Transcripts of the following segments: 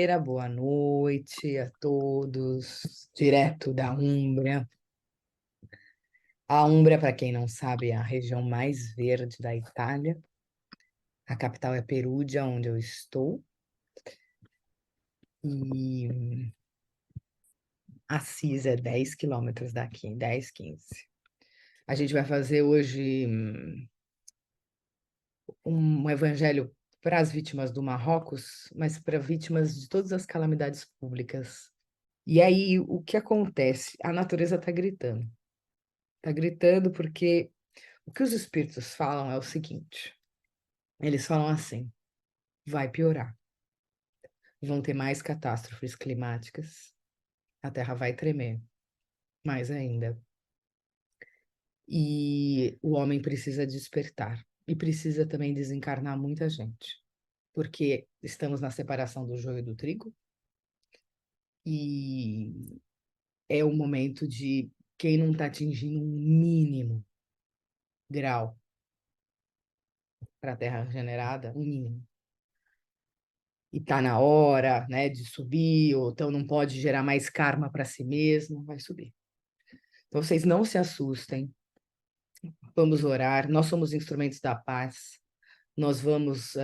terça-feira, boa noite a todos, direto da Úmbria. A Úmbria, para quem não sabe, é a região mais verde da Itália. A capital é Perugia, onde eu estou. E Assis é 10 quilômetros daqui, 10, 15. A gente vai fazer hoje um evangelho para as vítimas do Marrocos, mas para vítimas de todas as calamidades públicas. E aí, o que acontece? A natureza está gritando. Está gritando porque o que os espíritos falam é o seguinte: eles falam assim, vai piorar, vão ter mais catástrofes climáticas, a Terra vai tremer mais ainda. E o homem precisa despertar e precisa também desencarnar muita gente, porque estamos na separação do joio do trigo e é o momento de quem não está atingindo um mínimo grau para a Terra regenerada, um mínimo. E está na hora, né, de subir, ou então não pode gerar mais karma para si mesmo, vai subir. Então vocês não se assustem, vamos orar, nós somos instrumentos da paz, nós vamos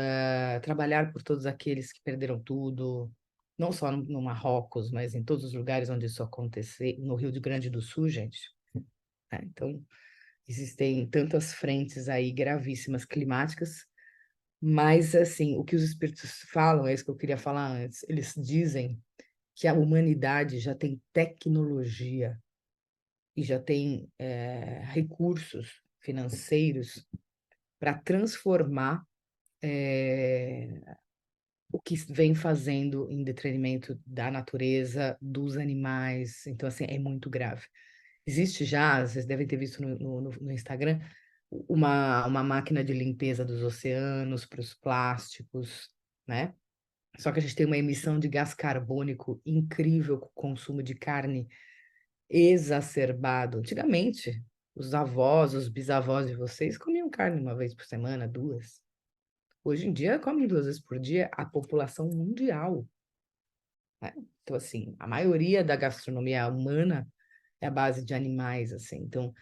trabalhar por todos aqueles que perderam tudo, não só no Marrocos, mas em todos os lugares onde isso acontecer, no Rio Grande do Sul, gente. Né? Então, existem tantas frentes aí gravíssimas climáticas, mas, assim, o que os espíritos falam, é isso que eu queria falar antes, eles dizem que a humanidade já tem tecnologia e já tem recursos financeiros para transformar o que vem fazendo em detrimento da natureza, dos animais. Então, assim, é muito grave. Existe já, vocês devem ter visto no Instagram, uma máquina de limpeza dos oceanos para os plásticos, né? Só que a gente tem uma emissão de gás carbônico incrível com o consumo de carne exacerbado. Antigamente, os avós, os bisavós de vocês comiam carne uma vez por semana, duas. Hoje em dia, comem 2 vezes por dia a população mundial. Né? Então, assim, a maioria da gastronomia humana é a base de animais, assim. Então,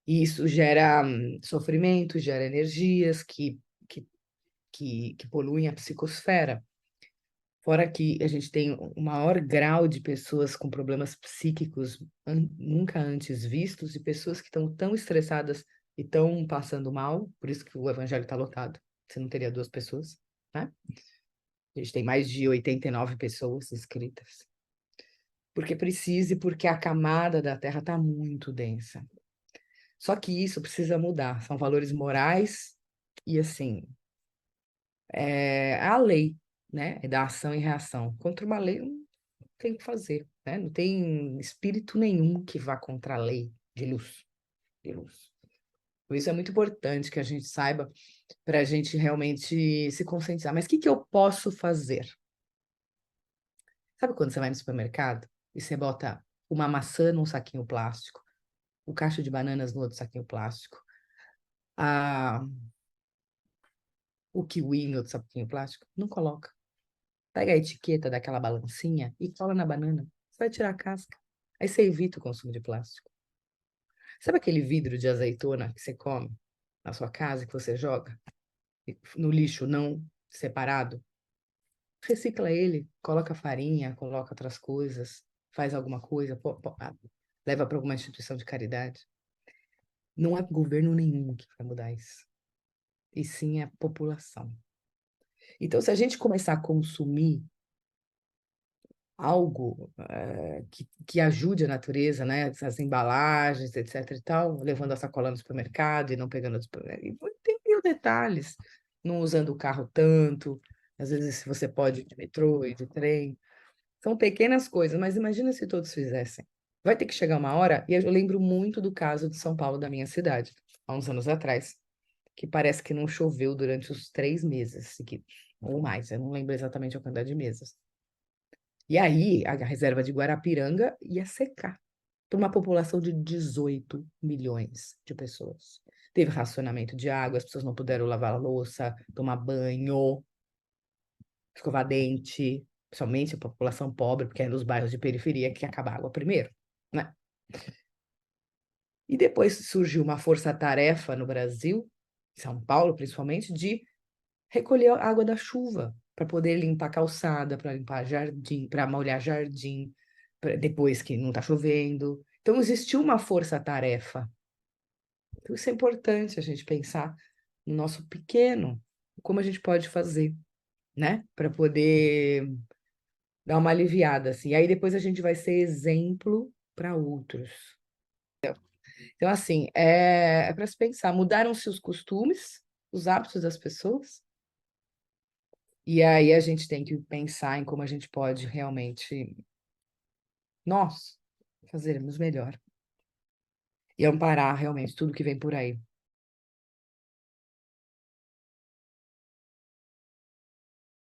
isso gera sofrimento, gera energias que poluem a psicosfera. Fora que a gente tem o maior grau de pessoas com problemas psíquicos nunca antes vistos e pessoas que estão tão estressadas e estão passando mal, por isso que o evangelho está lotado. Você não teria 2 pessoas, né? A gente tem mais de 89 pessoas inscritas. Porque precisa e porque a camada da Terra está muito densa. Só que isso precisa mudar. São valores morais e, assim, é a lei, né? É da ação e reação. Contra uma lei, não tem o que fazer, né? Não tem espírito nenhum que vá contra a lei de luz. De luz. Por isso é muito importante que a gente saiba para a gente realmente se conscientizar. Mas o que que eu posso fazer? Sabe quando você vai no supermercado e você bota uma maçã num saquinho plástico, o cacho de bananas no outro saquinho plástico, a, o kiwi no outro saquinho plástico? Não coloca. Pega a etiqueta daquela balancinha e cola na banana. Você vai tirar a casca. Aí você evita o consumo de plástico. Sabe aquele vidro de azeitona que você come na sua casa, que você joga no lixo não separado? Recicla ele, coloca farinha, coloca outras coisas, faz alguma coisa, leva para alguma instituição de caridade. Não é governo nenhum que vai mudar isso, e sim a população. Então, se a gente começar a consumir algo que ajude a natureza, né? As embalagens, etc e tal, levando a sacola no supermercado e não pegando... E tem mil detalhes, não usando o carro tanto, às vezes se você pode ir de metrô e de trem. São pequenas coisas, mas imagina se todos fizessem. Vai ter que chegar uma hora, e eu lembro muito do caso de São Paulo, da minha cidade, há uns anos atrás, que parece que não choveu durante os 3 meses seguidos, ou mais, eu não lembro exatamente a quantidade de meses. E aí, a reserva de Guarapiranga ia secar para uma população de 18 milhões de pessoas. Teve racionamento de água, as pessoas não puderam lavar a louça, tomar banho, escovar dente. principalmente a população pobre, porque é nos bairros de periferia que acaba a água primeiro, né? E depois surgiu uma força-tarefa no Brasil, São Paulo principalmente, de recolher a água da chuva para poder limpar calçada, para limpar jardim, para molhar jardim, depois que não está chovendo. Então existiu uma força-tarefa. Então isso é importante a gente pensar no nosso pequeno, como a gente pode fazer, né, para poder dar uma aliviada assim. Aí depois a gente vai ser exemplo para outros. Então assim, é para se pensar, mudaram-se os costumes, os hábitos das pessoas. E aí a gente tem que pensar em como a gente pode realmente, nós, fazermos melhor e amparar realmente tudo que vem por aí.